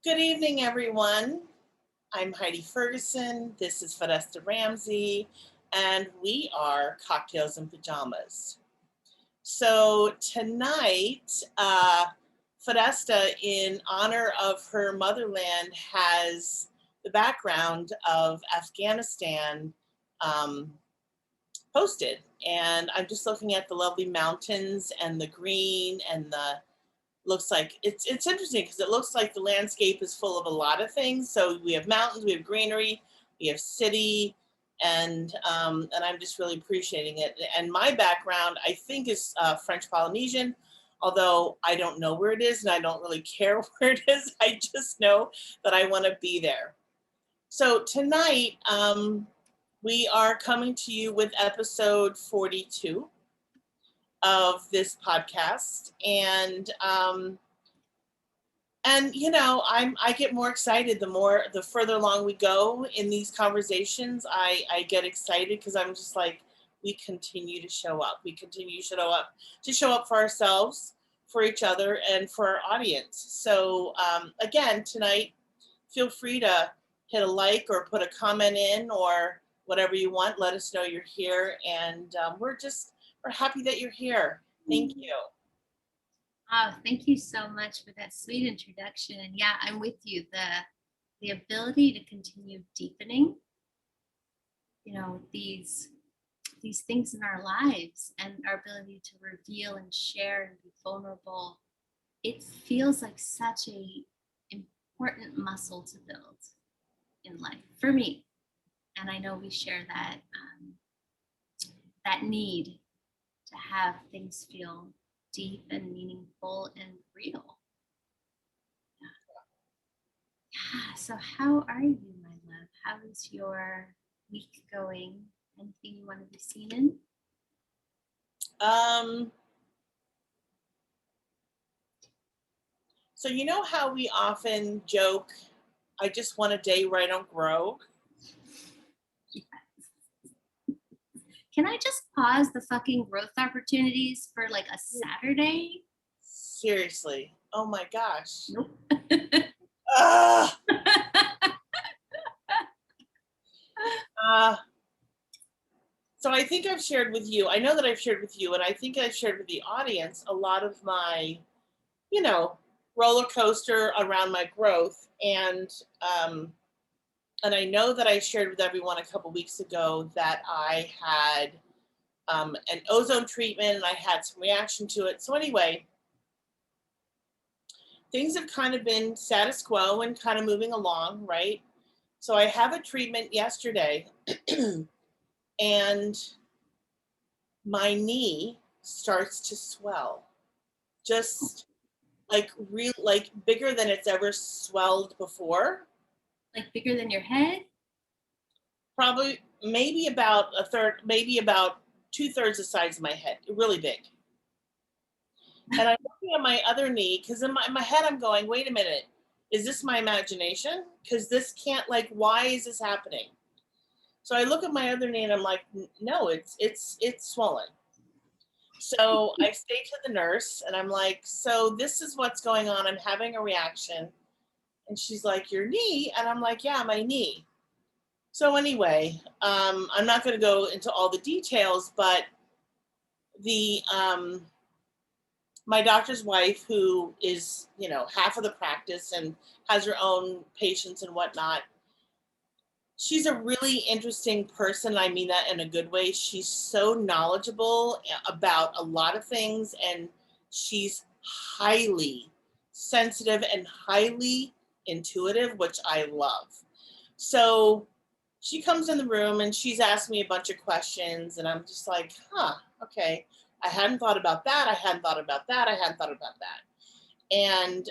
Good evening, everyone. I'm Heidi Ferguson. This is Fadesta Ramsey, and we are Cocktails and Pajamas. So tonight, Fadesta, in honor of her motherland, has the background of Afghanistan posted. And I'm just looking at the lovely mountains and the green and the looks like it's interesting because it looks like the landscape is full of a lot of things. So we have mountains, we have greenery, we have city, and I'm just really appreciating it. And my background, I think, is French Polynesian, although I don't know where it is and I don't really care where it is. I just know that I want to be there. So tonight, we are coming to you with episode 42 of this podcast, and you know, I get more excited the further along we go in these conversations. I get excited because I'm just like, we continue to show up. We continue to show up for ourselves, for each other, and for our audience. So again, tonight, feel free to hit a like or put a comment in or whatever you want. Let us know you're here, and we're happy that you're here. Thank you. Oh, thank you so much for that sweet introduction. And yeah, I'm with you. The ability to continue deepening, these things in our lives and our ability to reveal and share and be vulnerable. It feels like such a important muscle to build in life for me. And I know we share that need to have things feel deep and meaningful and real. Yeah. So how are you, my love? How is your week going? Anything you want to be seen in? So you know how we often joke, I just want a day where I don't grow? Yes. Can I just pause the fucking growth opportunities for like a Saturday? Seriously. Oh my gosh. Nope. So I think I've shared with you, I know that I've shared with you, and I think I've shared with the audience a lot of my, roller coaster around my growth. And I know that I shared with everyone a couple weeks ago that I had an ozone treatment and I had some reaction to it. So anyway, things have kind of been status quo and kind of moving along, right? So I have a treatment yesterday and my knee starts to swell, just like real, like bigger than it's ever swelled before. Like bigger than your head? Probably maybe about a third, maybe about 2/3 the size of my head, really big. And I'm looking at my other knee because in my head I'm going, wait a minute, is this my imagination? Because this can't, like, why is this happening? So I look at my other knee and I'm like, no, it's swollen. So I say to the nurse and I'm like, so this is what's going on. I'm having a reaction. And she's like, your knee? And I'm like, yeah, my knee. So anyway, I'm not going to go into all the details, but the my doctor's wife, who is, half of the practice and has her own patients and whatnot, she's a really interesting person. I mean that in a good way. She's so knowledgeable about a lot of things, and she's highly sensitive and highly intuitive, which I love. So she comes in the room and she's asked me a bunch of questions, and I'm just like, okay. I hadn't thought about that. I hadn't thought about that. I hadn't thought about that. And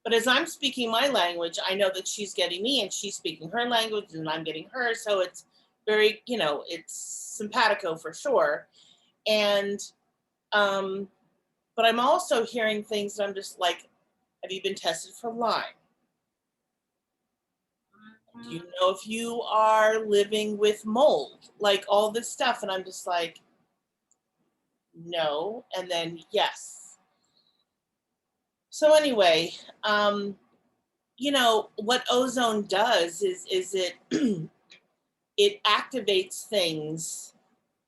but as I'm speaking my language, I know that she's getting me and she's speaking her language and I'm getting her. So it's very, it's simpatico for sure. And but I'm also hearing things that I'm just like, have you been tested for Lyme? Do you know if you are living with mold? Like all this stuff. And I'm just like, no. And then yes. So anyway, you know, what ozone does is it it activates things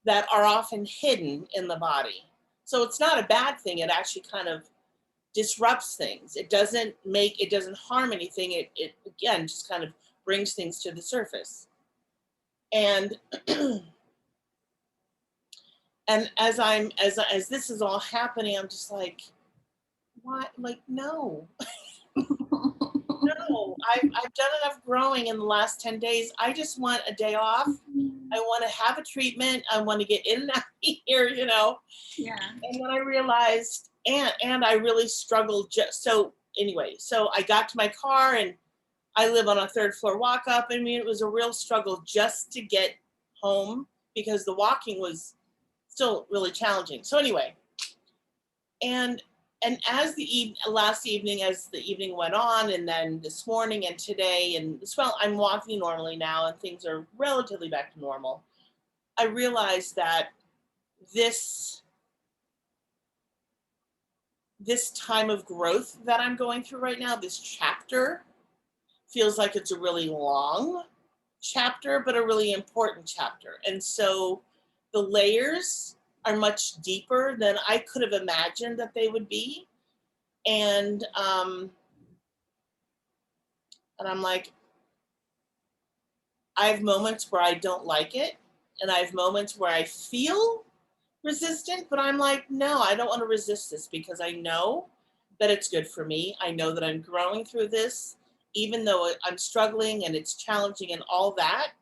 that are often hidden in the body. So it's not a bad thing. It actually kind of disrupts things. It doesn't harm anything. It again just kind of brings things to the surface. And and as this is all happening, I'm just like, what? Like, no, no. I've done enough growing in the last 10 days. I just want a day off. I want to have a treatment. I want to get in and out of here, you know. Yeah. And then I realized, and I really struggled. Just so anyway, so I got to my car, and I live on a third floor walk up. I mean, it was a real struggle just to get home because the walking was still really challenging. So anyway, and as last evening, as the evening went on, and then this morning and today, and well, I'm walking normally now, and things are relatively back to normal. I realized that this this time of growth that I'm going through right now, this chapter, feels like it's a really long chapter, but a really important chapter. And so the layers are much deeper than I could have imagined that they would be. And I'm like, I have moments where I don't like it, and I have moments where I feel resistant, but I'm like, no, I don't want to resist this because I know that it's good for me. I know that I'm growing through this, even though I'm struggling and it's challenging and all that.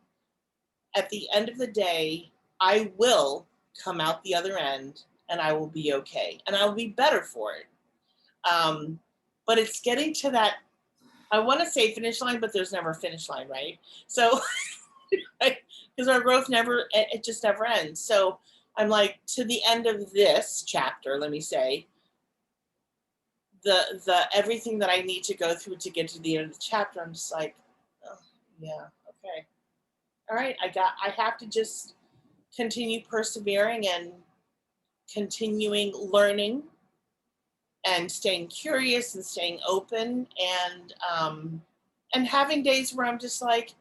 At the end of the day, I will come out the other end and I will be okay and I'll be better for it. Um, but it's getting to that, I want to say finish line, but there's never a finish line, right? So, because our growth it just never ends. So I'm like, to the end of this chapter, let me say, the everything that I need to go through to get to the end of the chapter, I'm just like, oh, yeah, okay. All right, I have to just continue persevering and continuing learning and staying curious and staying open and having days where I'm just like,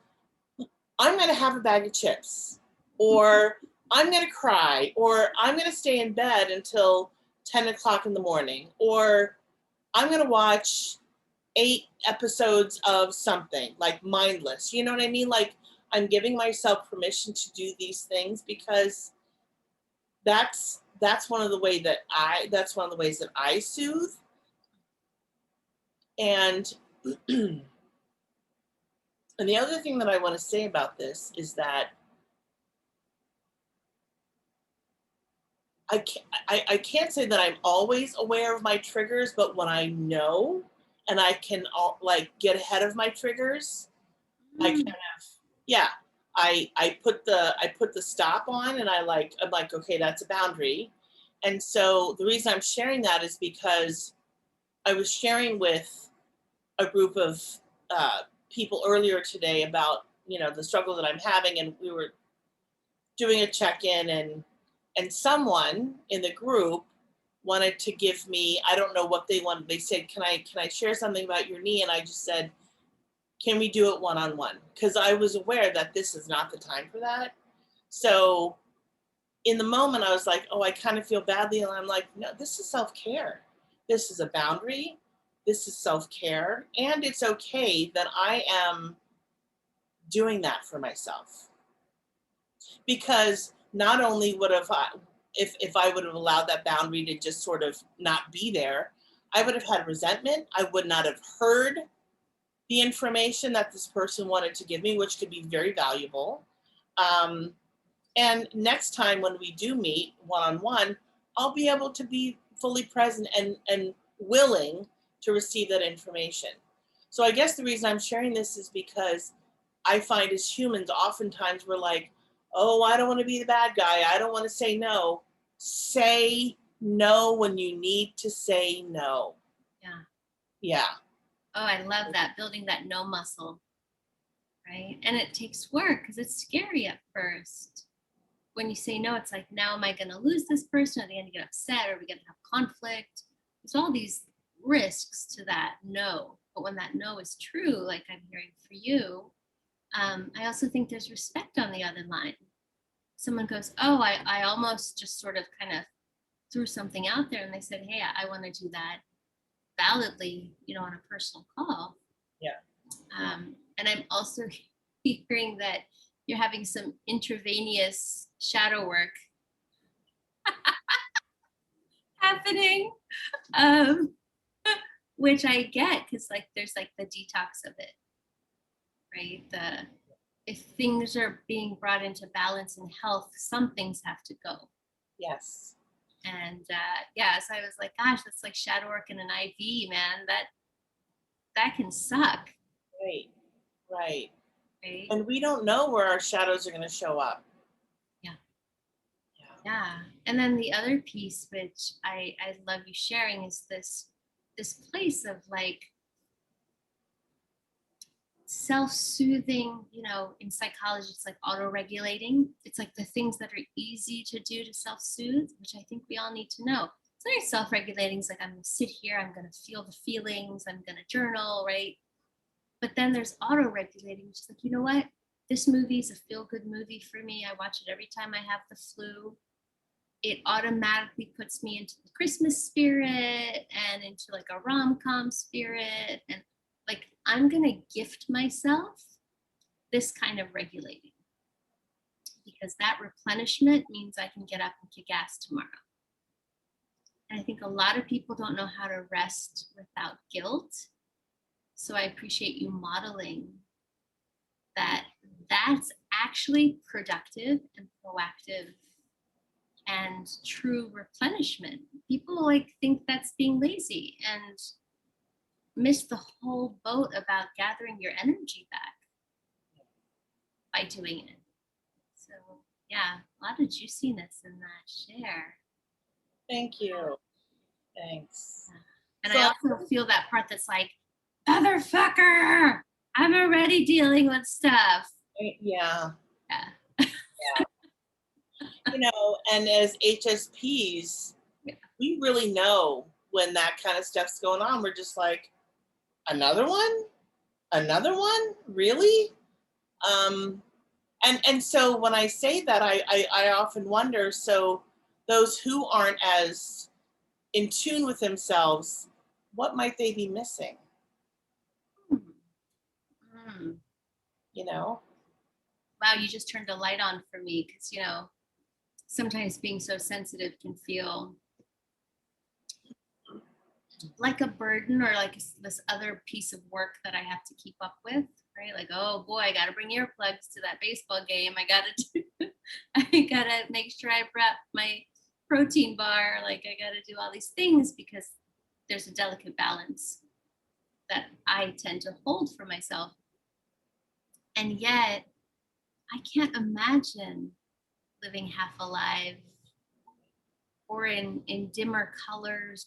I'm going to have a bag of chips, or I'm going to cry, or I'm going to stay in bed until 10 o'clock in the morning, or I'm going to watch 8 episodes of something like mindless. You know what I mean? Like, I'm giving myself permission to do these things because that's one of the ways that I soothe. And and the other thing that I want to say about this is that I can't say that I'm always aware of my triggers, but when I know and I can like get ahead of my triggers, I kind of, yeah, I put the stop on, and I'm like, okay, that's a boundary. And so the reason I'm sharing that is because I was sharing with a group of people earlier today about, you know, the struggle that I'm having, and we were doing a check-in, and someone in the group wanted to give me, I don't know what they wanted. They said, can I share something about your knee? And I just said, can we do it one-on-one? Because I was aware that this is not the time for that. So in the moment, I was like, oh, I kind of feel badly. And I'm like, no, this is self-care. This is a boundary. This is self-care. And it's okay that I am doing that for myself. Because not only would have I, if I would have allowed that boundary to just sort of not be there, I would have had resentment. I would not have heard the information that this person wanted to give me, which could be very valuable. Um, and next time when we do meet one-on-one, I'll be able to be fully present and willing to receive that information. So I guess the reason I'm sharing this is because I find as humans, oftentimes we're like, oh, I don't want to be the bad guy. I don't want to say no. Say no when you need to say no. Yeah. Yeah. Oh, I love that, building that no muscle, right? And it takes work because it's scary at first. When you say no, it's like, now am I going to lose this person? Are they going to get upset? Are we going to have conflict? There's all these risks to that no But when that no is true, like I'm hearing for you, I also think there's respect on the other line. Someone goes, oh, I almost just sort of kind of threw something out there, and they said, hey, I want to do that validly, on a personal call. Yeah. And I'm also hearing that you're having some intravenous shadow work happening, which I get, because like there's like the detox of it, right? If things are being brought into balance and health, some things have to go. Yes. And so I was like, gosh, that's like shadow work in an IV, man. That can suck. Right. Right. Right. And we don't know where our shadows are going to show up. Yeah. And then the other piece, which I love you sharing, is this place of like self-soothing, in psychology, it's like auto-regulating. It's like the things that are easy to do to self-soothe, which I think we all need to know. Sometimes self-regulating is like, I'm going to sit here, I'm going to feel the feelings, I'm going to journal, right? But then there's auto-regulating, which is like, you know what? This movie is a feel-good movie for me. I watch it every time I have the flu. It automatically puts me into the Christmas spirit and into like a rom-com spirit. And like, I'm going to gift myself this kind of regulating, because that replenishment means I can get up and kick ass tomorrow. And I think a lot of people don't know how to rest without guilt. So I appreciate you modeling that that's actually productive and proactive and true replenishment. People like think that's being lazy and miss the whole boat about gathering your energy back by doing it. So yeah, a lot of juiciness in that share. Thank you. Thanks. And so, I also feel that part that's like, motherfucker, I'm already dealing with stuff. Yeah. Yeah. And as HSPs, we really know when that kind of stuff's going on. We're just like, another one, really? And so when I say that, I often wonder, so those who aren't as in tune with themselves, what might they be missing? Wow, you just turned a light on for me, because sometimes being so sensitive can feel like a burden, or like this other piece of work that I have to keep up with, right? Like, oh boy, I got to bring earplugs to that baseball game. I got to make sure I prep my protein bar. Like, I got to do all these things, because there's a delicate balance that I tend to hold for myself. And yet I can't imagine living half alive, or in dimmer colors,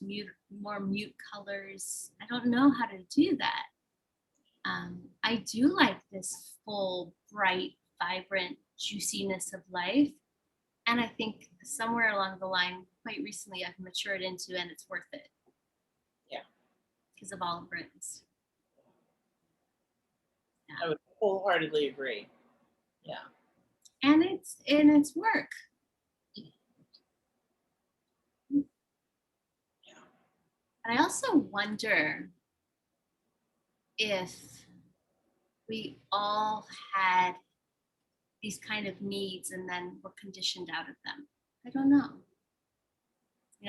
more mute colors. I don't know how to do that. I do like this full, bright, vibrant juiciness of life. And I think somewhere along the line, quite recently, I've matured into, and it's worth it. Yeah. Because of all it brings. Yeah. I would wholeheartedly agree. Yeah. And it's work. But I also wonder if we all had these kind of needs and then were conditioned out of them. I don't know.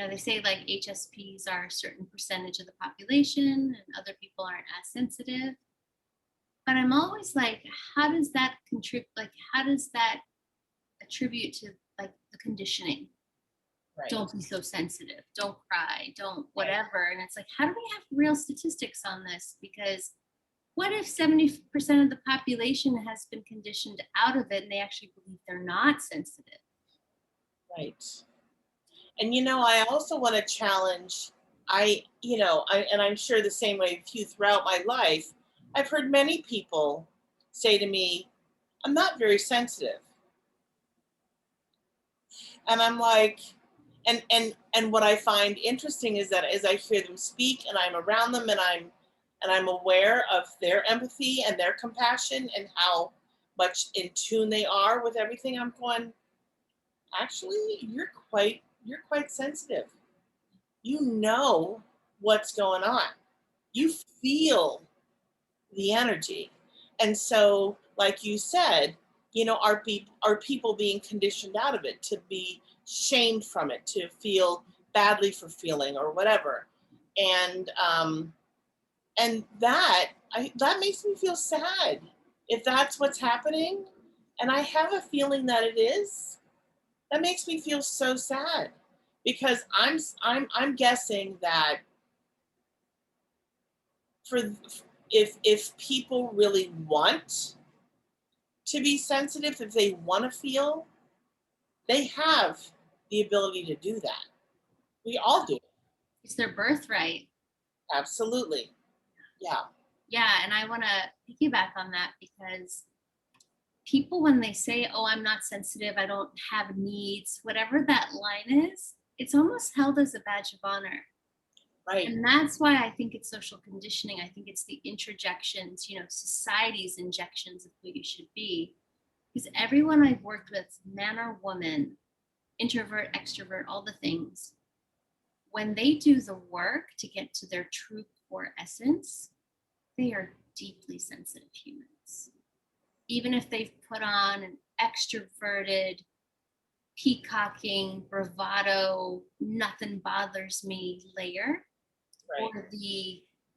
They say like HSPs are a certain percentage of the population and other people aren't as sensitive. But I'm always like, how does that contribute? Like, how does that attribute to like the conditioning? Right. Don't be so sensitive. Don't cry. Don't whatever. Right. And it's like, how do we have real statistics on this? Because what if 70% of the population has been conditioned out of it and they actually believe they're not sensitive? Right. And I also want to challenge, and I'm sure the same way with you throughout my life, I've heard many people say to me, I'm not very sensitive. And I'm like, and what I find interesting is that as I hear them speak and I'm around them and and I'm aware of their empathy and their compassion and how much in tune they are with everything, I'm going, actually, you're quite sensitive. You know what's going on. You feel the energy. And so, like you said, are people being conditioned out of it, to be shamed from it, to feel badly for feeling or whatever. And that makes me feel sad if that's what's happening. And I have a feeling that it is. That makes me feel so sad, because I'm guessing that for if people really want to be sensitive, if they want to feel, they have the ability to do that. We all do. It's their birthright. Absolutely. Yeah. Yeah, and I want to piggyback on that, because people, when they say, oh, I'm not sensitive, I don't have needs, whatever that line is, it's almost held as a badge of honor. Right. And that's why I think it's social conditioning. I think it's the interjections, society's injections of who you should be. Because everyone I've worked with, man or woman, introvert, extrovert, all the things, when they do the work to get to their true core essence, they are deeply sensitive humans. Even if they've put on an extroverted, peacocking, bravado, nothing bothers me layer, Right. or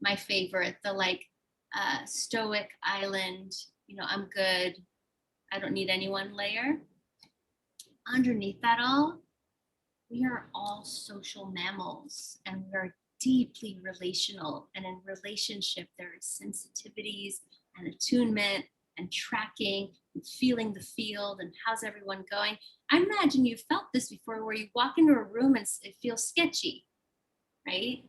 my favorite, the stoic island, I'm good, I don't need anyone layer. Underneath that all, we are all social mammals, and we are deeply relational. And in relationship, there is sensitivities and attunement and tracking and feeling the field and how's everyone going. I imagine you've felt this before, where you walk into a room and it feels sketchy, right?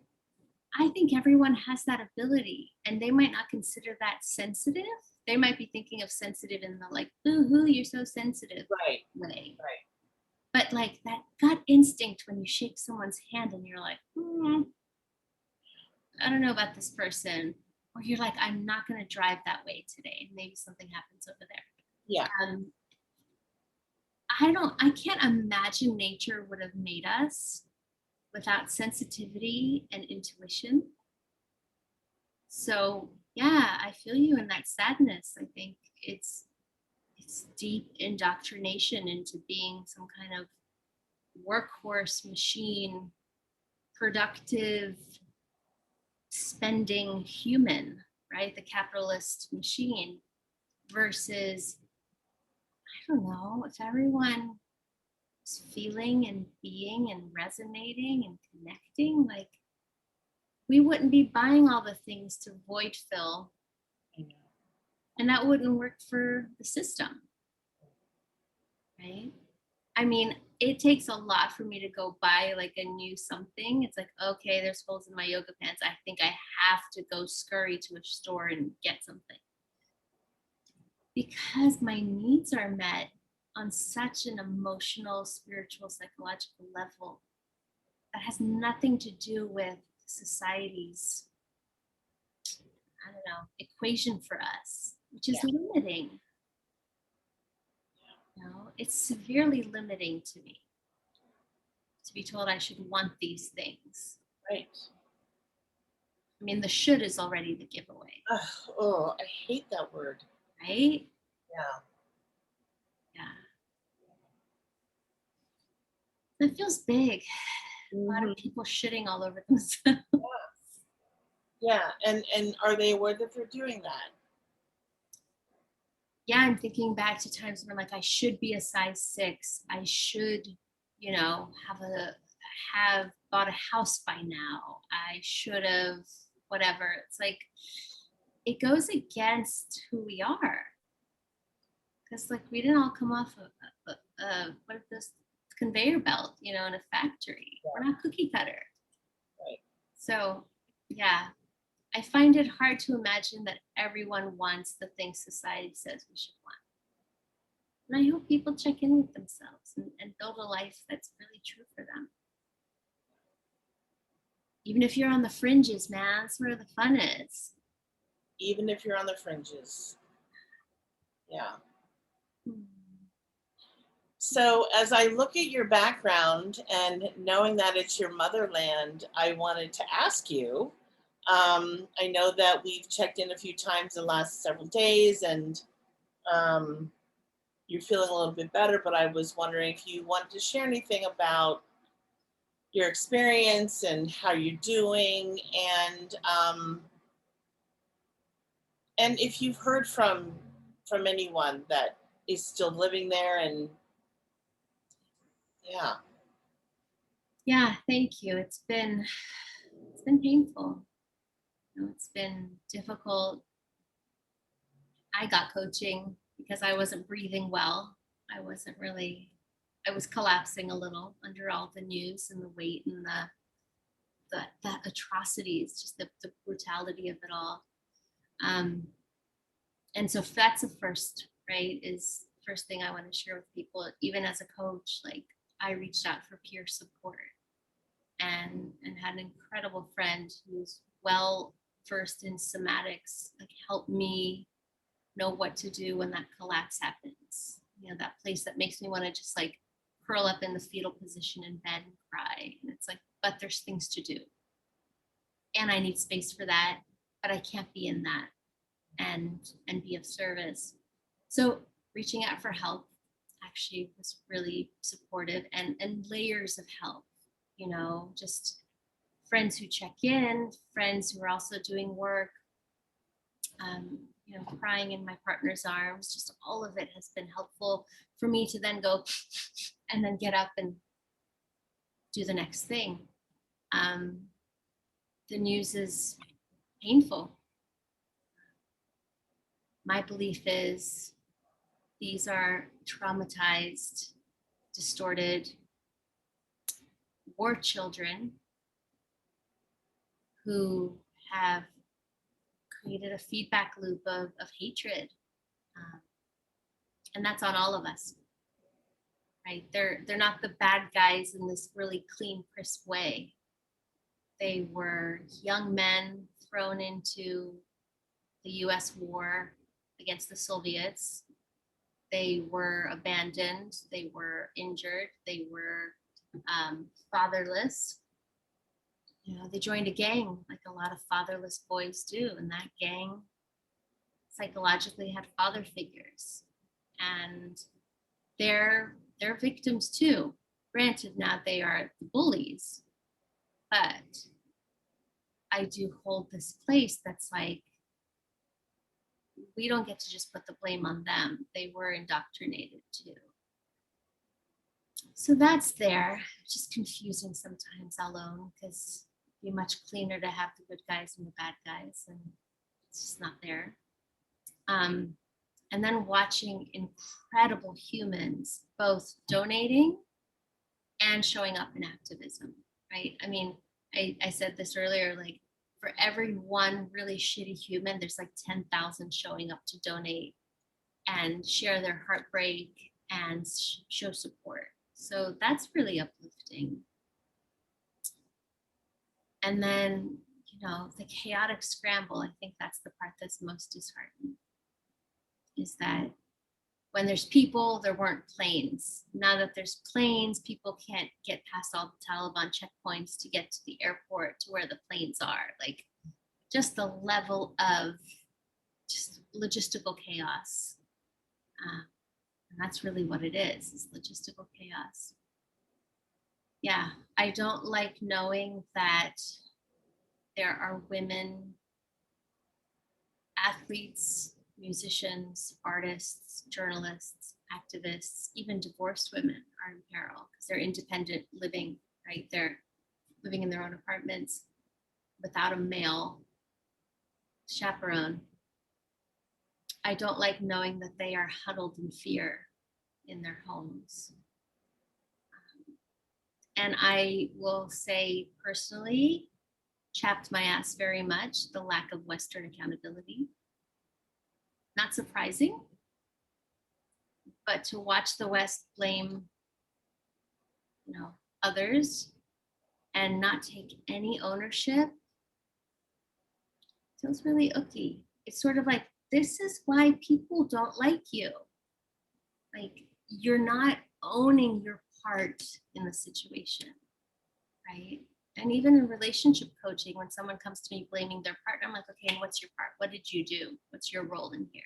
I think everyone has that ability, and they might not consider that sensitive. They might be thinking of sensitive in the ooh, you're so sensitive Right. way. Right. But that gut instinct when you shake someone's hand and you're like, I don't know about this person, or you're like, I'm not going to drive that way today. Maybe something happens over there. Yeah. I can't imagine nature would have made us without sensitivity and intuition. So yeah, I feel you in that sadness. I think it's deep indoctrination into being some kind of workhorse machine, productive, spending human, right? The capitalist machine, versus, I don't know, if everyone is feeling and being and resonating and connecting, we wouldn't be buying all the things to void fill, and that wouldn't work for the system, right? I mean, it takes a lot for me to go buy a new something. It's like, okay, there's holes in my yoga pants. I think I have to go scurry to a store and get something, because my needs are met on such an emotional, spiritual, psychological level that has nothing to do with society's, I don't know, equation for us, which is limiting. It's severely limiting to me to be told I should want these things. Right. I mean, the should is already the giveaway. Oh, I hate that word. Right? Yeah. It feels big. Mm-hmm. A lot of people shitting all over themselves. Yeah. And are they aware that they're doing that? Yeah, I'm thinking back to times when I should be a size 6. I should, have bought a house by now. I should have whatever. It's it goes against who we are. Because we didn't all come off what is this conveyor belt, in a factory. Yeah. We're not cookie cutter. Right. So yeah, I find it hard to imagine that everyone wants the things society says we should want. And I hope people check in with themselves and build a life that's really true for them. Even if you're on the fringes, man, that's where the fun is. even if you're on the fringes. Yeah. Hmm. So as I look at your background and knowing that it's your motherland, I wanted to ask you. I know that we've checked in a few times the last several days, and um, you're feeling a little bit better. But I was wondering if you wanted to share anything about your experience and how you're doing, and if you've heard from anyone that is still living there, and yeah. Yeah, thank you. It's been painful. You know, it's been difficult. I got coaching because I wasn't breathing well. I wasn't really I was collapsing a little under all the news and the weight and the atrocities, just the brutality of it all. Um, and so that's the first, right? Is first thing I want to share with people, even as a coach, like I reached out for peer support and had an incredible friend who's well versed in somatics, like help me know what to do when that collapse happens. You know, that place that makes me want to just like curl up in the fetal position in bed and cry. And it's like, but there's things to do. And I need space for that, but I can't be in that and be of service. So reaching out for help actually was really supportive, and layers of help, you know, just friends who check in, friends who are also doing work, you know, crying in my partner's arms, just all of it has been helpful for me to then go and then get up and do the next thing. Um, the news is painful. My belief is these are traumatized, distorted war children who have created a feedback loop of hatred. Um, and that's on all of us, right? They're not the bad guys in this really clean, crisp way. They were young men thrown into the US war against the Soviets. They were abandoned, they were injured, they were fatherless. You know, they joined a gang like a lot of fatherless boys do, and that gang psychologically had father figures. And they're victims too. Granted, now they are the bullies, but I do hold this place that's like, we don't get to just put the blame on them. They were indoctrinated too. So that's there. Just confusing sometimes alone, because it'd be much cleaner to have the good guys and the bad guys, and it's just not there. And then watching incredible humans both donating and showing up in activism, right? I mean, I said this earlier, like for every one really shitty human, there's like 10,000 showing up to donate and share their heartbreak and show support. So that's really uplifting. And then, you know, the chaotic scramble, I think that's the part that's most disheartening, is that when there's people, there weren't planes. Now that there's planes, people can't get past all the Taliban checkpoints to get to the airport to where the planes are. Like just the level of just logistical chaos. And that's really what it is logistical chaos. Yeah, I don't like knowing that there are women athletes, musicians, artists, journalists, activists, even divorced women are in peril because they're independent living, right? They're living in their own apartments without a male chaperone. I don't like knowing that they are huddled in fear in their homes. And I will say personally, chapped my ass very much, the lack of Western accountability. Not surprising, but to watch the West blame, you know, others and not take any ownership feels really icky. it's sort of like, this is why people don't like you. Like, you're not owning your part in the situation, right? And even in relationship coaching, when someone comes to me blaming their partner, I'm like, okay, and what's your part? What did you do? What's your role in here?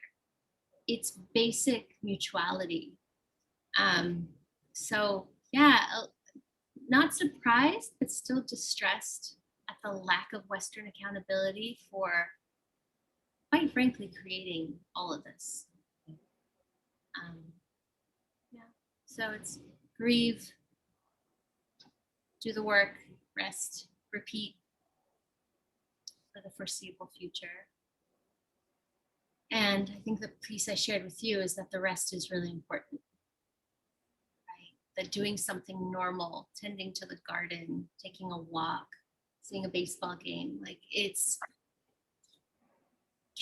It's basic mutuality. So yeah, not surprised, but still distressed at the lack of Western accountability for, quite frankly, creating all of this. Yeah, so it's grieve, do the work, rest, repeat for the foreseeable future. And I think the piece I shared with you is that the rest is really important, right? That doing something normal, tending to the garden, taking a walk, seeing a baseball game, like, it's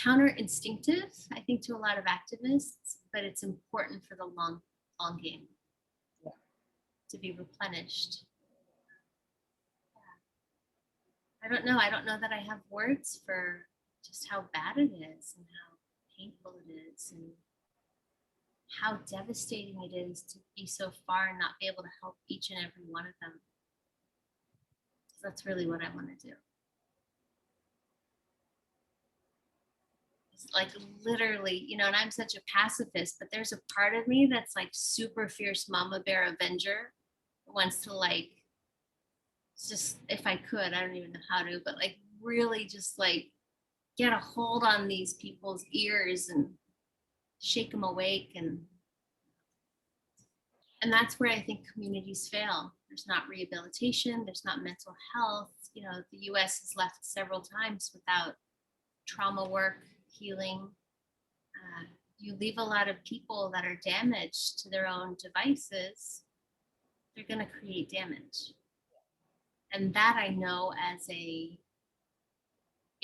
counter instinctive, I think, to a lot of activists, but it's important for the long game, Yeah. to be replenished. I don't know. I don't know that I have words for just how bad it is and how painful it is and how devastating it is to be so far and not be able to help each and every one of them. So that's really what I want to do. It's like, literally, you know, and I'm such a pacifist, but there's a part of me that's like super fierce mama bear avenger, wants to, like, just, if I could, I don't even know how to, but like really just like get a hold on these people's ears and shake them awake. And that's where I think communities fail. There's not rehabilitation, there's not mental health. You know, the US has left several times without trauma work, healing. You leave a lot of people that are damaged to their own devices, they're going to create damage. And that I know as a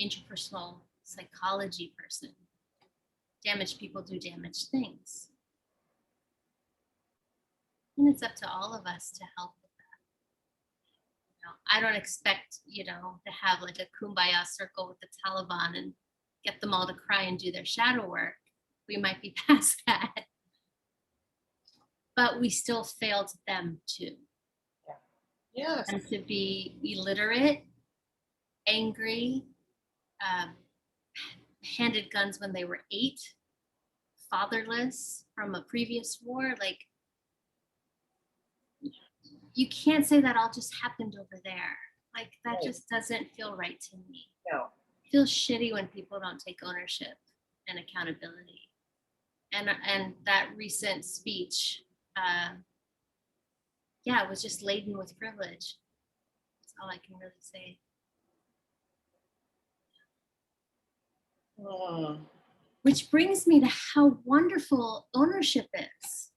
interpersonal psychology person. Damaged people do damaged things. And it's up to all of us to help with that. You know, I don't expect, you know, to have like a kumbaya circle with the Taliban and get them all to cry and do their shadow work. We might be past that. But we still failed them too. Yes. And to be illiterate, angry, handed guns when they were 8, fatherless from a previous war, like, you can't say that all just happened over there. Like, that Right. just doesn't feel right to me. No. It feels shitty when people don't take ownership and accountability. And that recent speech, yeah, it was just laden with privilege. That's all I can really say. Which brings me to how wonderful ownership is.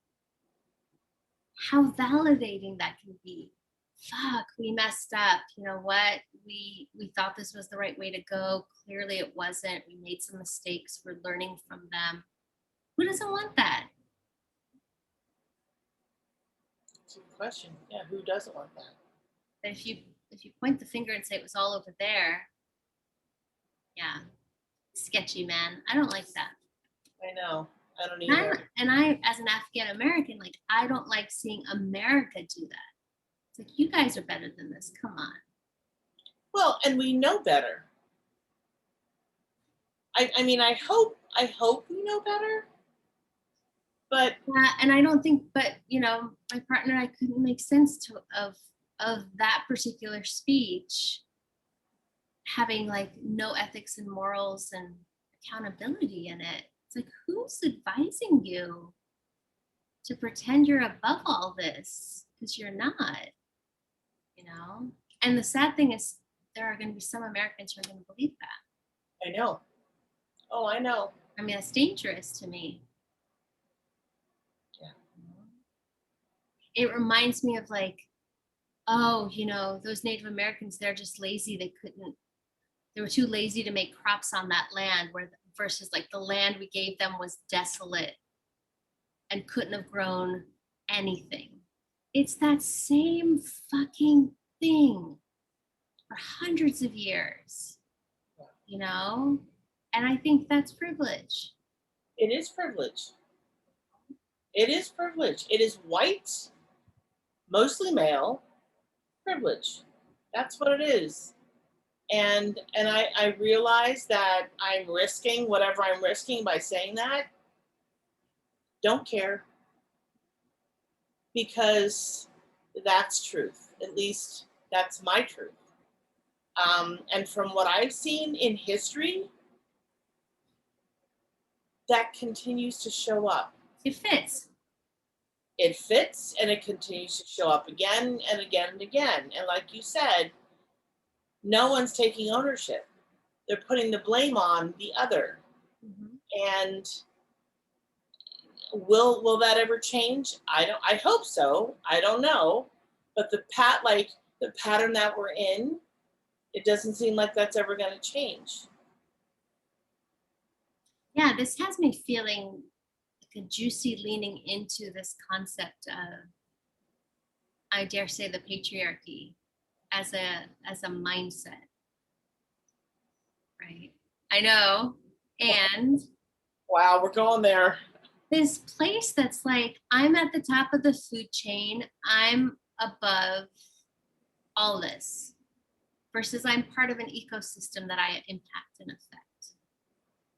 How validating that can be. Fuck, we messed up. You know what? We thought this was the right way to go. Clearly it wasn't. We made some mistakes. We're learning from them. Who doesn't want that? That's a good question. Yeah, who doesn't want that? But if you point the finger and say it was all over there, yeah, sketchy, man. I don't like that. I know. I don't either. And I, as an Afghan American, like, I don't like seeing America do that. It's like, you guys are better than this. Come on. Well, and we know better. I mean, I hope we know better. But and I don't think, but you know, my partner and I couldn't make sense of that particular speech having like no ethics and morals and accountability in it. It's like, who's advising you to pretend you're above all this? Because you're not, you know? And the sad thing is, there are going to be some Americans who are going to believe that. I know. Oh, I know. I mean, that's dangerous to me. Yeah. It reminds me of like, oh, you know, those Native Americans, they're just lazy. They were too lazy to make crops on that land, where versus like the land we gave them was desolate and couldn't have grown anything. It's that same fucking thing for hundreds of years, you know? And I think that's privilege. It is privilege. It is privilege. It is white, mostly male privilege. That's what it is. And I realize that I'm risking whatever I'm risking by saying that. Don't care, because that's truth. At least that's my truth. And from what I've seen in history, that continues to show up. It fits. It fits, and it continues to show up again and again and again. And like you said, no one's taking ownership. They're putting the blame on the other. Mm-hmm. And will that ever change? I hope so. I don't know. But the pattern that we're in, it doesn't seem like that's ever going to change. Yeah, this has me feeling like a juicy leaning into this concept of, I dare say, the patriarchy as a mindset. Right. I know. And Wow, we're going there. this place that's like, I'm at the top of the food chain, I'm above all this, versus I'm part of an ecosystem that I impact and affect.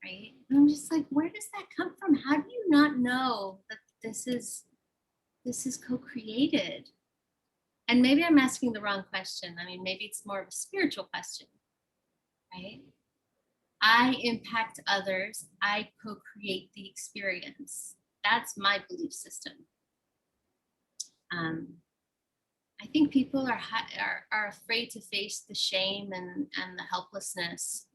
Right. And I'm just like, where does that come from? How do you not know that this is co-created? And maybe I'm asking the wrong question. I mean, maybe it's more of a spiritual question, right? I impact others. I co-create the experience. That's my belief system. I think people are afraid to face the shame and the helplessness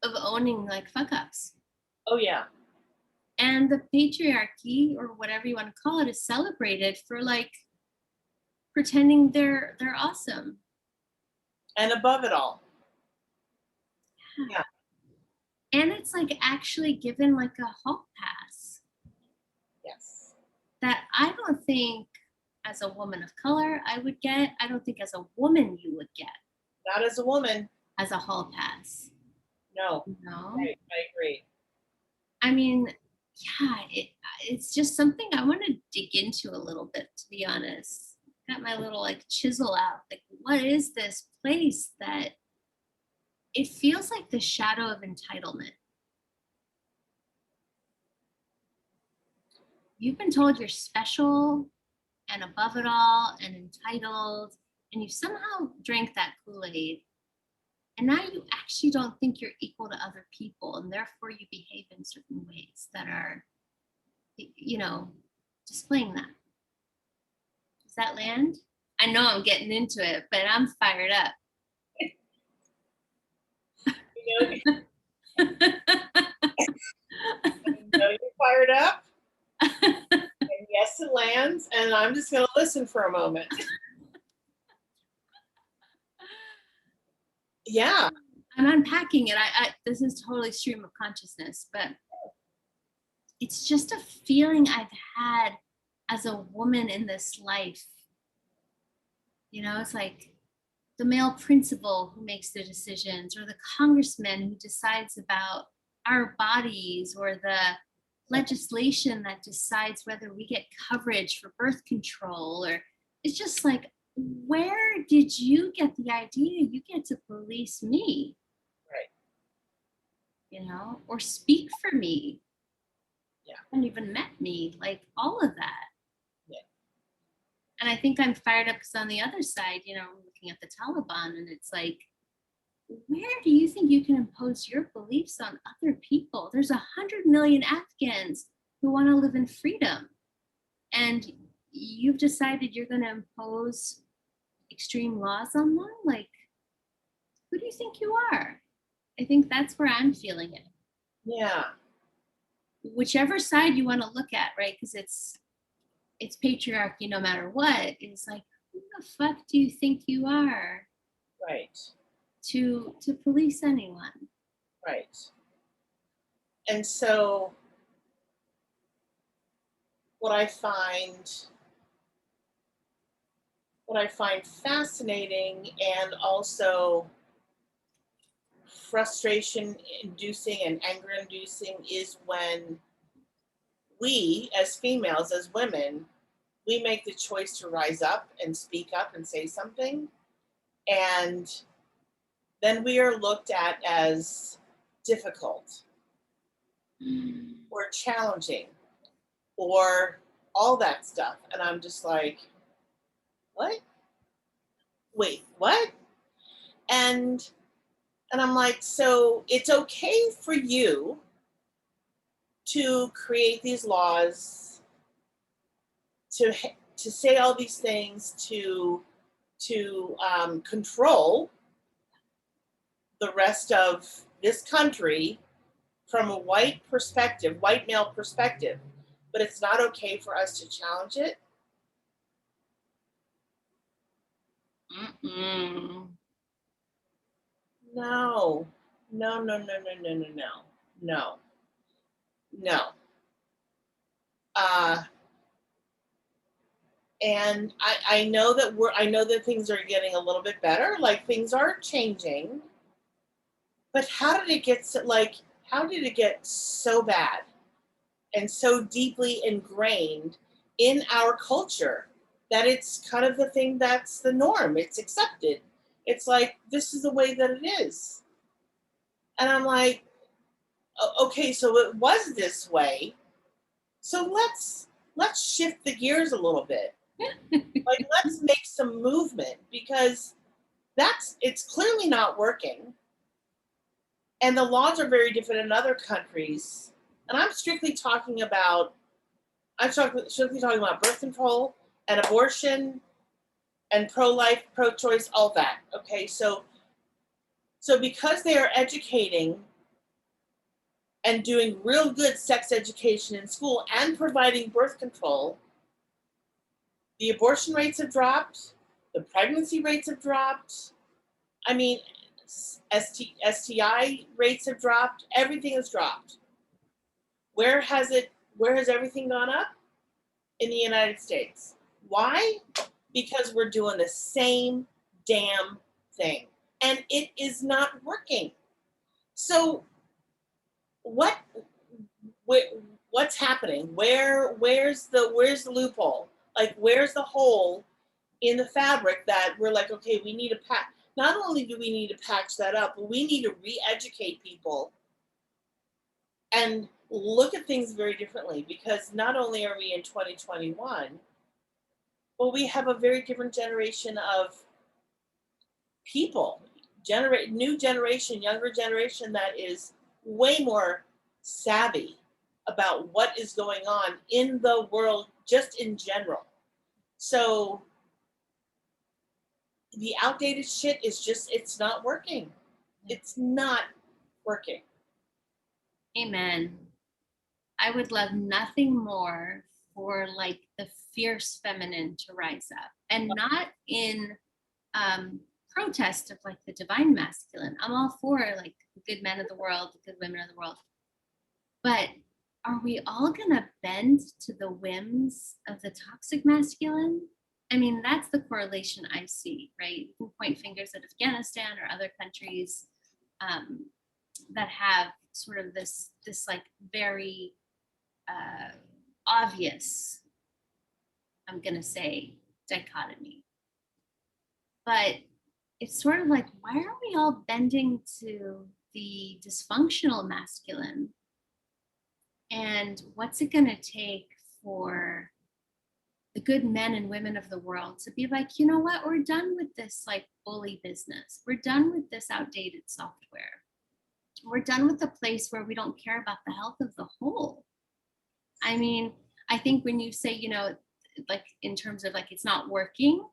of owning like fuck ups. Oh yeah. And the patriarchy, or whatever you want to call it, is celebrated for like pretending they're awesome. And above it all. Yeah. And it's like actually given like a hall pass. Yes. That I don't think as a woman of color I would get. I don't think as a woman you would get. Not as a woman. As a hall pass. No. No. Right, I agree. I mean, yeah, it's just something I want to dig into a little bit, to be honest. Got my little like chisel out. Like, what is this place that it feels like the shadow of entitlement? You've been told you're special and above it all and entitled, and you somehow drank that Kool-Aid. And now you actually don't think you're equal to other people, and therefore you behave in certain ways that are, you know, displaying that. Does that land? I know I'm getting into it, but I'm fired up. You know you're fired up. And yes, it lands. And I'm just going to listen for a moment. Yeah. I'm unpacking it. This is totally stream of consciousness, but it's just a feeling I've had as a woman in this life. You know, it's like the male principal who makes the decisions, or the congressman who decides about our bodies, or the legislation that decides whether we get coverage for birth control. Or it's just like, where did you get the idea you get to police me? Right. You know, or speak for me. Yeah. Haven't even met me, like all of that. Yeah. And I think I'm fired up because on the other side, you know, I'm looking at the Taliban, and it's like, where do you think you can impose your beliefs on other people? There's 100 million Afghans who want to live in freedom. And you've decided you're going to impose extreme laws on them? Like, who do you think you are? I think that's where I'm feeling it. Yeah. Whichever side you want to look at, right? Because it's patriarchy no matter what. It's like, who the fuck do you think you are? Right. To police anyone. Right. And so what I find fascinating and also frustration inducing and anger inducing is when we, as females, as women, we make the choice to rise up and speak up and say something. And then we are looked at as difficult or challenging or all that stuff. And I'm just like, what? Wait, what? And I'm like, so it's okay for you to create these laws, to say all these things, to control the rest of this country from a white perspective, white male perspective, but it's not okay for us to challenge it. Mm-mm. No, no, no, no, no, no, no, no, no, no. And I know that I know that things are getting a little bit better, like things are changing, but how did it get so, like, how did it get so bad and so deeply ingrained in our culture that it's kind of the thing that's the norm, it's accepted. It's like, this is the way that it is. And I'm like, okay, so it was this way. So let's shift the gears a little bit. Like, let's make some movement, because it's clearly not working. And the laws are very different in other countries. And I'm strictly talking about birth control and abortion and pro-life, pro-choice, all that. Okay, so because they are educating and doing real good sex education in school and providing birth control, the abortion rates have dropped, the pregnancy rates have dropped. I mean, STI rates have dropped, everything has dropped. Where has everything gone up? In the United States. Why? Because we're doing the same damn thing. And it is not working. So what's happening? Where's the loophole? Like, where's the hole in the fabric that we're like, okay, we need to patch. Not only do we need to patch that up, but we need to re-educate people and look at things very differently, because not only are we in 2021, but we have a very different generation of people, new generation, younger generation that is way more savvy about what is going on in the world just in general. So the outdated shit is just, it's not working. It's not working. Amen. I would love nothing more for like the fierce feminine to rise up, and not in protest of like the divine masculine. I'm all for like the good men of the world, the good women of the world. But are we all gonna bend to the whims of the toxic masculine? I mean, that's the correlation I see, right? You can point fingers at Afghanistan or other countries that have sort of this like very obvious, I'm gonna say, dichotomy. But it's sort of like, why are we all bending to the dysfunctional masculine? And what's it gonna take for the good men and women of the world to be like, you know what, we're done with this like bully business. We're done with this outdated software. We're done with the place where we don't care about the health of the whole. I mean, I think when you say, you know, like in terms of like, it's not working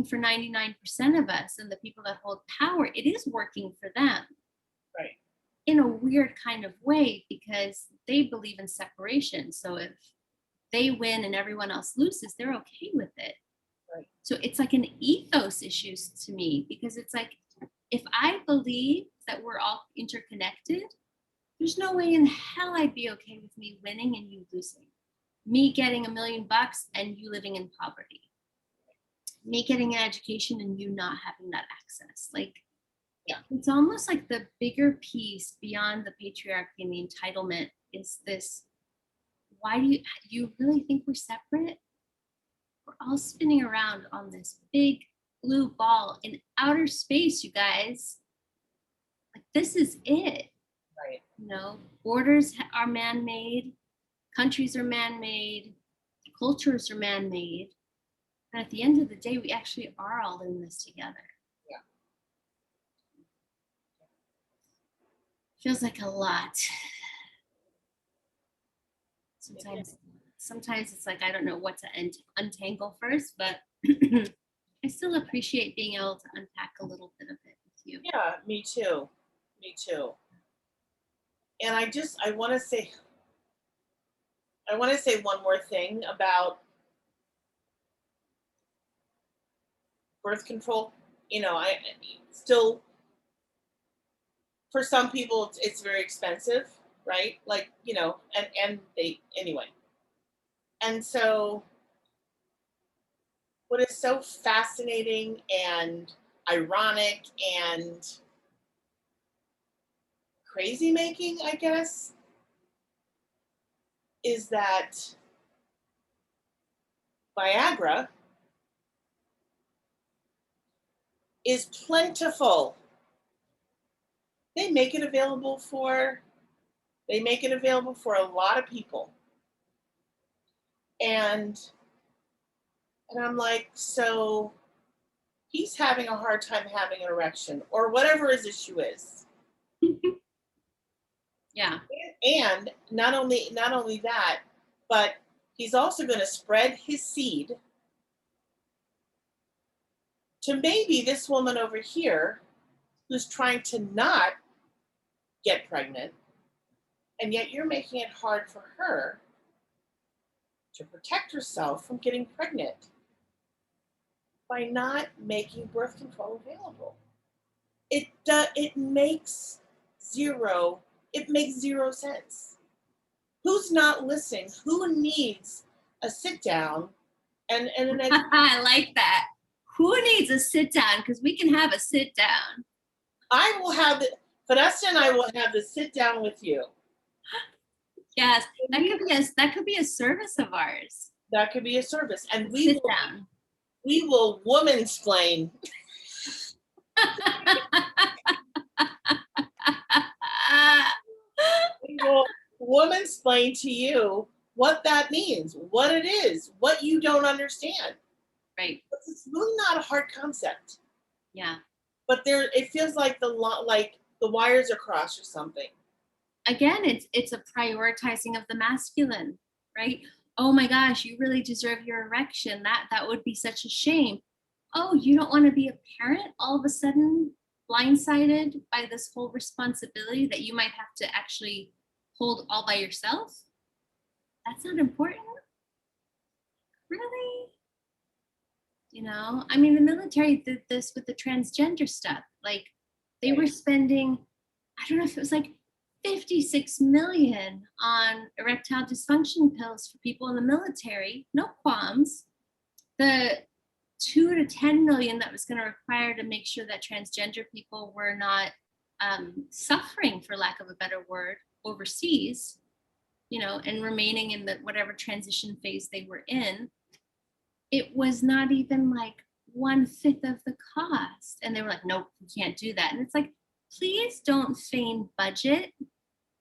for 99% of us, and the people that hold power, it is working for them. Right. In a weird kind of way, because they believe in separation. So if they win and everyone else loses, they're okay with it. Right. So it's like an ethos issue to me, because it's like, if I believe that we're all interconnected, there's no way in hell I'd be okay with me winning and you losing. Me getting $1 million and you living in poverty. Me getting an education and you not having that access. Like, Yeah. It's almost like the bigger piece beyond the patriarchy and the entitlement is this, why do you really think we're separate? We're all spinning around on this big blue ball in outer space, you guys. Like, this is it. Right. You know, borders are man-made, countries are man-made, cultures are man-made. And at the end of the day, we actually are all in this together. Yeah. Feels like a lot. Sometimes it's like I don't know what to untangle first, but I still appreciate being able to unpack a little bit of it with you. Yeah, me too. Me too. And I want to say one more thing about birth control. You know, I still, for some people it's very expensive, right? Like, you know, and they anyway. And so what is so fascinating and ironic and crazy making, I guess, is that Viagra is plentiful. They make it available for a lot of people. And I'm like, so he's having a hard time having an erection or whatever his issue is. Yeah. And not only that, but he's also going to spread his seed to maybe this woman over here who's trying to not get pregnant, and yet you're making it hard for her to protect herself from getting pregnant by not making birth control available. It makes zero sense. Who's not listening? Who needs a sit down and an I like that. Who needs a sit down? Because we can have a sit down. I will have it. Vanessa and I will have the sit down with you. Yes, that could be a service of ours. That could be a service, and Sit down. we will woman-splain. We will woman-splain to you what that means, what it is, what you don't understand. Right. It's really not a hard concept. Yeah. But it feels like the wires are crossed or something. Again, it's a prioritizing of the masculine, right? Oh my gosh, you really deserve your erection. That would be such a shame. Oh, you don't want to be a parent all of a sudden, blindsided by this whole responsibility that you might have to actually hold all by yourself? That's not important? Really? You know, I mean, the military did this with the transgender stuff. Like, they were spending, I don't know if it was like 56 million on erectile dysfunction pills for people in the military, no qualms. The 2 to 10 million that was going to require to make sure that transgender people were not suffering, for lack of a better word, overseas, you know, and remaining in the whatever transition phase they were in, it was not even like 1/5 of the cost. And they were like, nope, we can't do that. And it's like, please don't feign budget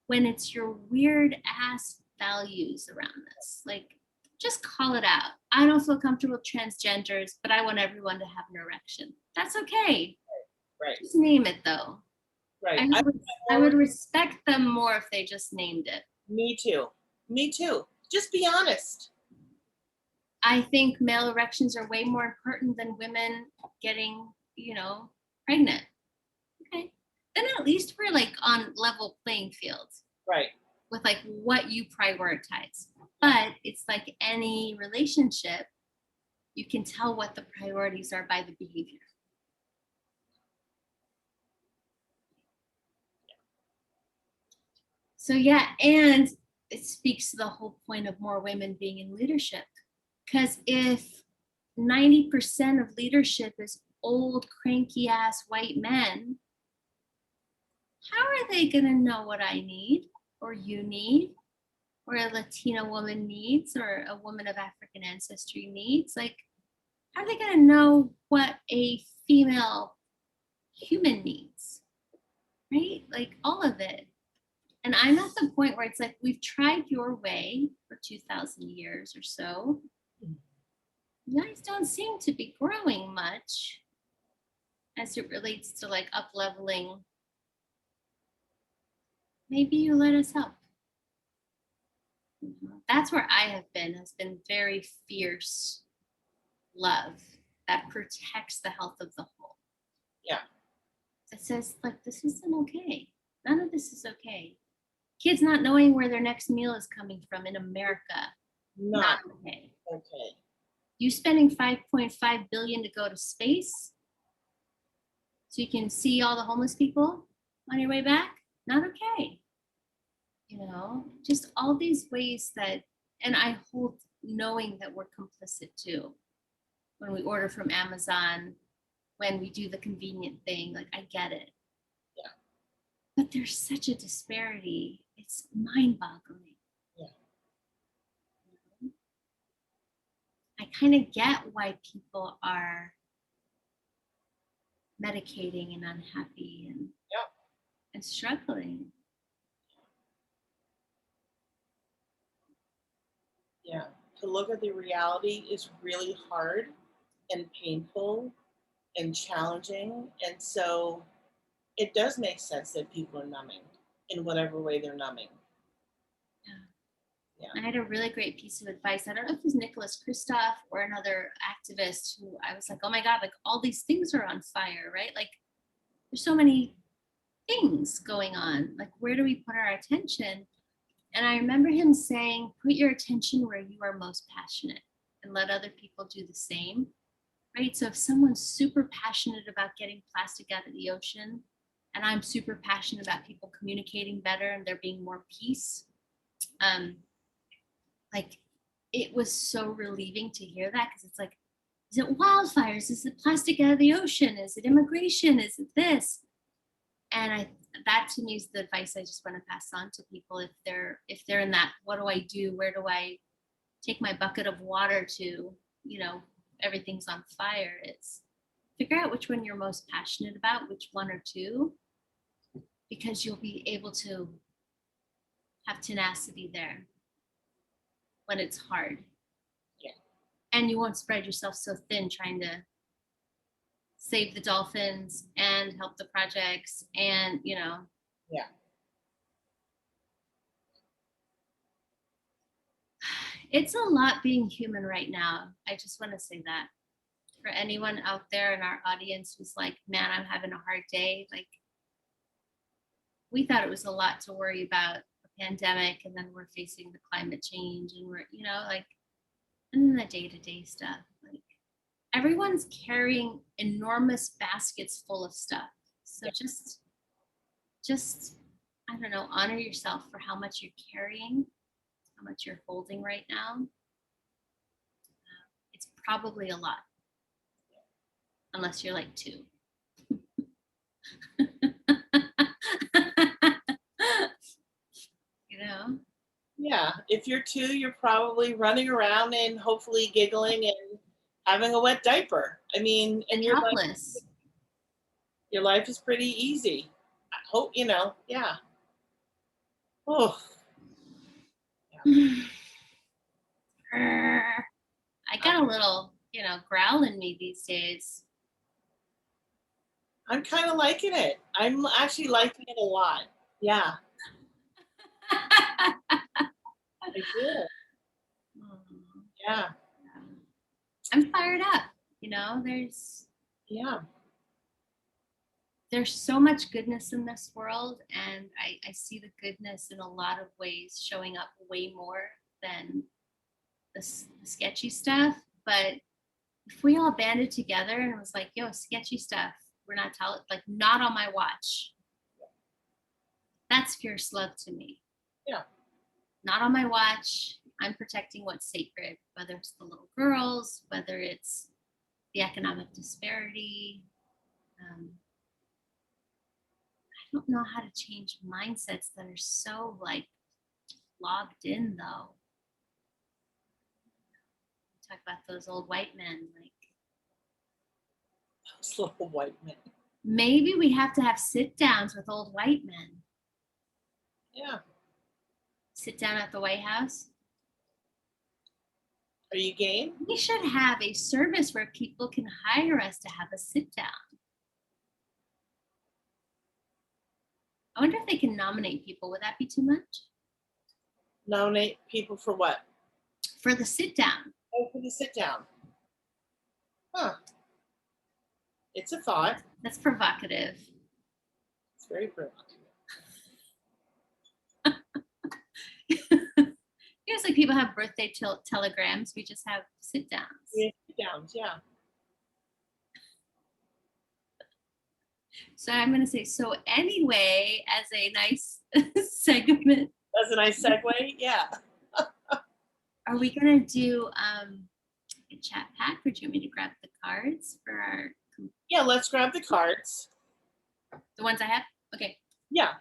when it's your weird ass values around this. Like, just call it out. I don't feel comfortable with transgenders, but I want everyone to have an erection. That's okay. Right. Just name it though. Right. I would respect them more if they just named it. Me too. Me too. Just be honest. I think male erections are way more important than women getting, you know, pregnant. Okay. Then at least we're like on level playing fields. Right. With like what you prioritize. But it's like any relationship, you can tell what the priorities are by the behavior. So yeah, and it speaks to the whole point of more women being in leadership. Because if 90% of leadership is old, cranky ass white men, how are they going to know what I need or you need or a Latina woman needs or a woman of African ancestry needs? Like, how are they going to know what a female human needs? Right? Like all of it. And I'm at the point where it's like, we've tried your way for 2,000 years or so. You guys don't seem to be growing much as it relates to like up leveling. Maybe you let us help. That's where I have been, has been very fierce love that protects the health of the whole. Yeah. It says, like, this isn't okay. None of this is okay. Kids not knowing where their next meal is coming from in America, not okay. Okay. You spending 5.5 billion to go to space so you can see all the homeless people on your way back, not okay. You know, just all these ways that, and I hold knowing that we're complicit too. When we order from Amazon, when we do the convenient thing, like I get it. Yeah. But there's such a disparity. It's mind-boggling. Yeah. I kind of get why people are medicating and unhappy and Yep. and struggling. Yeah. To look at the reality is really hard and painful and challenging. And so it does make sense that people are numbing in whatever way they're numbing. Yeah. I had a really great piece of advice. I don't know if it was Nicholas Kristof or another activist who I was like, oh my God, like all these things are on fire, right? Like there's so many things going on. Like, where do we put our attention? And I remember him saying, put your attention where you are most passionate and let other people do the same, right? So if someone's super passionate about getting plastic out of the ocean, and I'm super passionate about people communicating better and there being more peace, like it was so relieving to hear that, because it's like, is it wildfires? Is it plastic out of the ocean? Is it immigration? Is it this? And that to me is the advice I just want to pass on to people if they're in that, what do I do? Where do I take my bucket of water to? You know, everything's on fire. It's figure out which one you're most passionate about, which one or two, because you'll be able to have tenacity there when it's hard. Yeah. And you won't spread yourself so thin trying to save the dolphins and help the projects and, you know. Yeah. It's a lot being human right now. I just want to say that for anyone out there in our audience who's like, man, I'm having a hard day. Like, we thought it was a lot to worry about a pandemic, and then we're facing the climate change, and we're, you know, like, and then the day-to-day stuff. Like, everyone's carrying enormous baskets full of stuff. So just, I don't know, honor yourself for how much you're carrying, how much you're holding right now. It's probably a lot, unless you're like 2. You know? Yeah. If you're 2, you're probably running around and hopefully giggling and having a wet diaper. I mean, and your life is pretty easy. I hope, you know, yeah. Oh. I got a little, you know, growl in me these days. I'm kind of liking it. I'm actually liking it a lot. Yeah. I do. Yeah. I'm fired up. You know, Yeah. there's so much goodness in this world, and I see the goodness in a lot of ways showing up way more than the sketchy stuff. But if we all banded together and it was like, yo, sketchy stuff, we're not like, not on my watch. That's fierce love to me. Yeah. Not on my watch. I'm protecting what's sacred, whether it's the little girls, whether it's the economic disparity. I don't know how to change mindsets that are so like logged in though. Talk about those old white men, like Those little white men. maybe we have to have sit downs with old white men. Yeah. Sit down at the White House. Are you game? We should have a service where people can hire us to have a sit down. I wonder if they can nominate people. Would that be too much? Nominate people for what? For the sit down. Oh, for the sit down. Huh. It's a thought. That's provocative. It's very provocative. It's like people have birthday telegrams. We just have sit downs. Yeah, sit downs, yeah. So I'm going to say, so anyway, as a nice segment. That's a nice segue, yeah. Are we going to do a chat pack, or do you want me to grab the cards for our? Yeah, let's grab the cards. The ones I have? Okay. Yeah.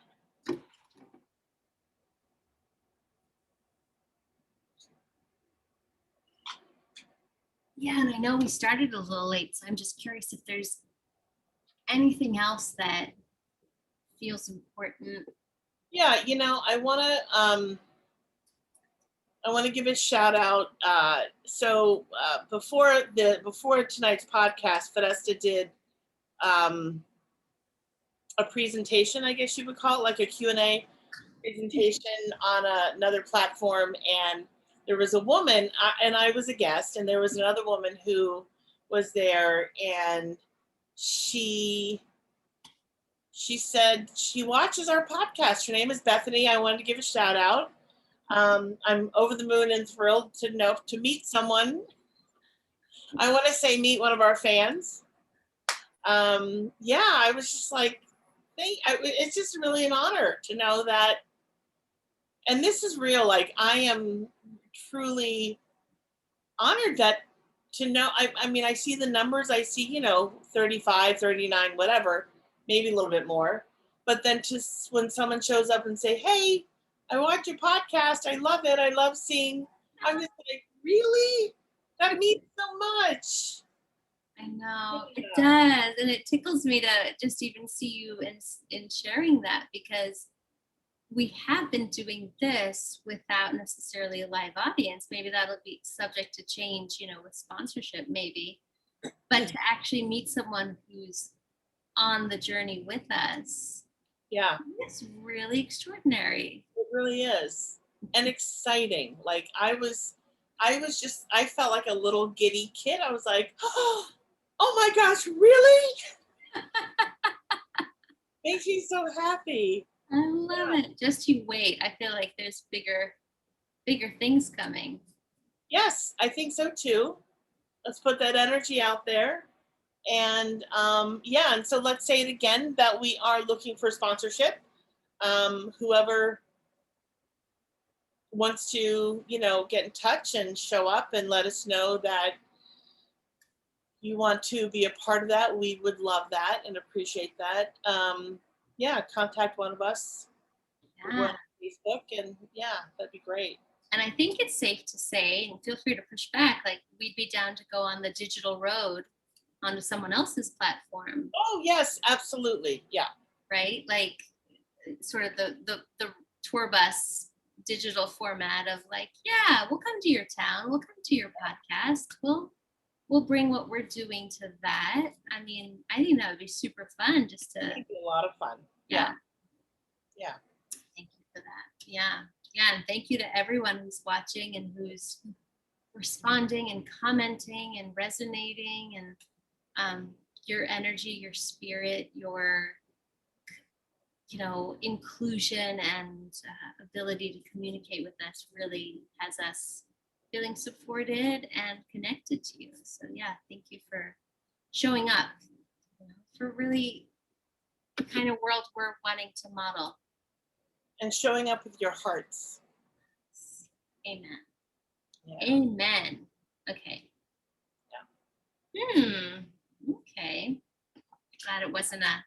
Yeah, and I know we started a little late, so I'm just curious if there's anything else that feels important. Yeah, I want to give a shout out. Before tonight's podcast, Fedesta did a presentation, I guess you would call it, like a Q&A presentation on another platform, and there was a woman, and I was a guest, and there was another woman who was there, and she said she watches our podcast. Her name is Bethany. I wanted to give a shout out. I'm over the moon and thrilled to meet someone. I want to say meet one of our fans. I was just like, it's just really an honor to know that. And this is real. Like, I am truly honored to know. I mean, I see the numbers. I see, 35, 39, whatever, maybe a little bit more. But then just when someone shows up and say, hey, I watch your podcast. I love it. I love seeing. I'm just like, really? That means so much. I know it does, and it tickles me to just even see you in sharing that, because we have been doing this without necessarily a live audience. Maybe that'll be subject to change, with sponsorship, maybe. But to actually meet someone who's on the journey with us, yeah, it's really extraordinary. It really is, and exciting. Like I felt like a little giddy kid. I was like, oh my gosh, really? Makes me so happy. I love it. Just you wait. I feel like there's bigger things coming. Yes, I think so too. Let's put that energy out there. And and so let's say it again that we are looking for sponsorship. Whoever wants to, get in touch and show up and let us know that you want to be a part of that, we would love that and appreciate that. Contact one of us. We're on Facebook, and that'd be great. And I think it's safe to say, and feel free to push back, like we'd be down to go on the digital road onto someone else's platform. Oh yes, absolutely. Yeah. Right? Like sort of the tour bus digital format of like, yeah, we'll come to your town, we'll come to your podcast, we'll bring what we're doing to that. I mean, I think that would be super fun just to. It'd be a lot of fun. Yeah. Thank you for that. Yeah, and thank you to everyone who's watching and who's responding and commenting and resonating, and your energy, your spirit, your inclusion and ability to communicate with us really has us feeling supported and connected to you. So thank you for showing up for really the kind of world we're wanting to model. And showing up with your hearts. Amen. Yeah. Amen. Okay. Yeah. Okay. Glad it wasn't a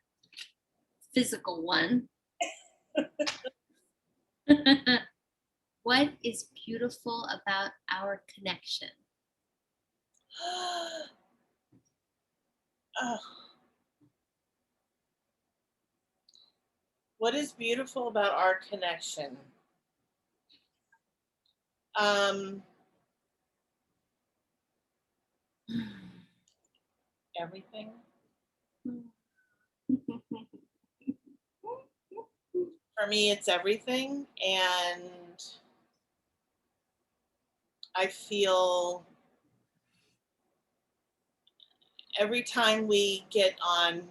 physical one. What is beautiful about our connection? Oh, what is beautiful about our connection? Everything. For me, it's everything. And I feel every time we get on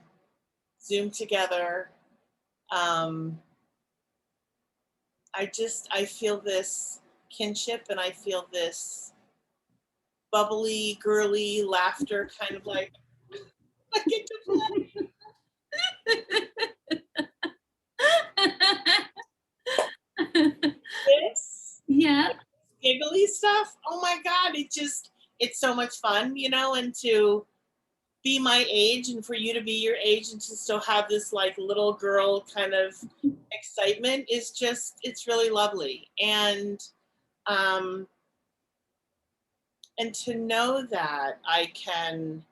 Zoom together, I feel this kinship, and I feel this bubbly, girly laughter, kind of like I get to play this. Yeah. Giggly stuff. Oh my God. It's so much fun, and to be my age and for you to be your age and to still have this like little girl kind of excitement it's really lovely. Um, and to know that I can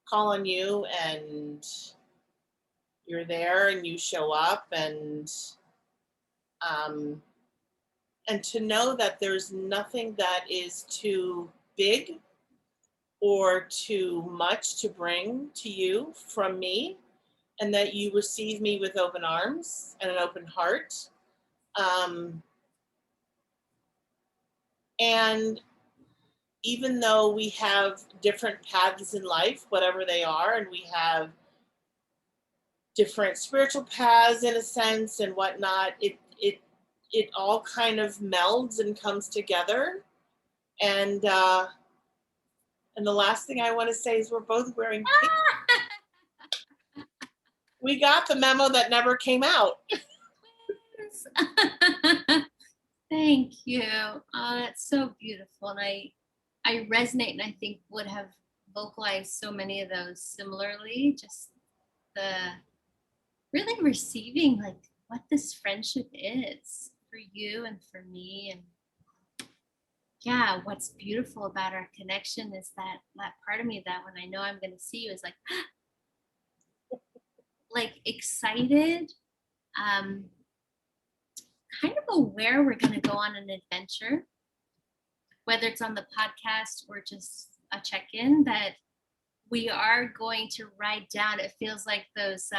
call on you and you're there and you show up, um, and to know that there's nothing that is too big or too much to bring to you from me, and that you receive me with open arms and an open heart. Um, and even though we have different paths in life, whatever they are, and we have different spiritual paths in a sense and whatnot, it all kind of melds and comes together. And the last thing I want to say is we're both wearing pink. We got the memo that never came out. Thank you. Oh, that's so beautiful. And I resonate, and I think would have vocalized so many of those similarly. Just the really receiving like what this friendship is for you and for me. And yeah, what's beautiful about our connection is that part of me that when I know I'm going to see you is like excited, um, kind of aware we're going to go on an adventure, whether it's on the podcast or just a check-in, that we are going to ride down. It feels like those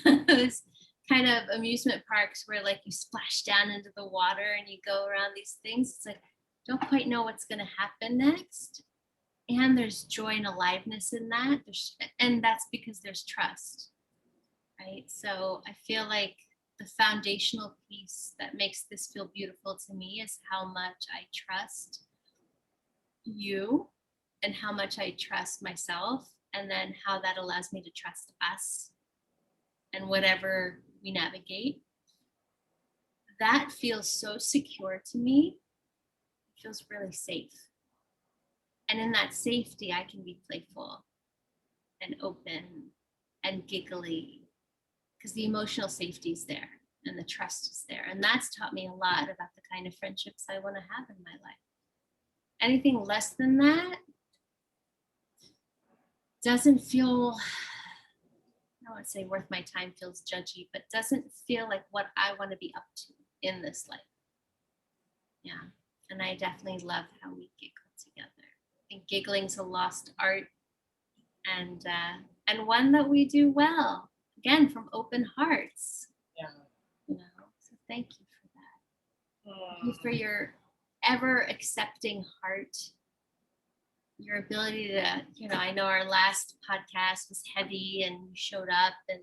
those kind of amusement parks where like you splash down into the water and you go around these things. It's like, don't quite know what's going to happen next. And there's joy and aliveness in that. And that's because there's trust, right? So I feel like the foundational piece that makes this feel beautiful to me is how much I trust you and how much I trust myself, and then how that allows me to trust us and whatever we navigate. That feels so secure to me. It feels really safe. And in that safety, I can be playful and open and giggly because the emotional safety is there and the trust is there. And that's taught me a lot about the kind of friendships I want to have in my life. Anything less than that doesn't feel, I would say worth my time, feels judgy, but doesn't feel like what I want to be up to in this life. Yeah. And I definitely love how we giggle together. I think giggling's a lost art, and one that we do well. Again, from open hearts. Yeah. So thank you for that. Thank you for your ever accepting heart. Your ability to, I know our last podcast was heavy and you showed up, and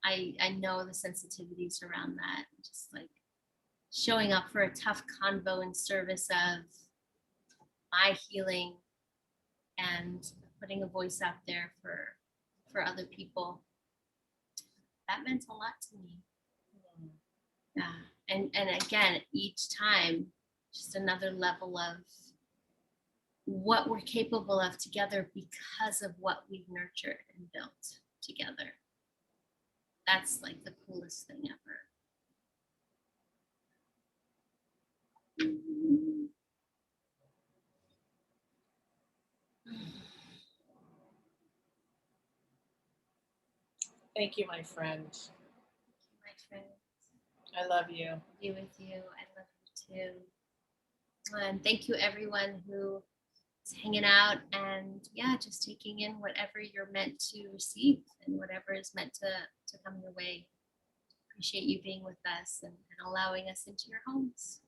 I know the sensitivities around that. Just like showing up for a tough convo in service of my healing and putting a voice out there for other people. That meant a lot to me. Yeah. And again, each time, just another level of what we're capable of together because of what we've nurtured and built. together. That's like the coolest thing ever. Thank you, my friend. My friend. I love you. Be with you. I love you too. And thank you everyone who is hanging out and just taking in whatever you're meant to receive and whatever is meant to come your way. Appreciate you being with us and allowing us into your homes.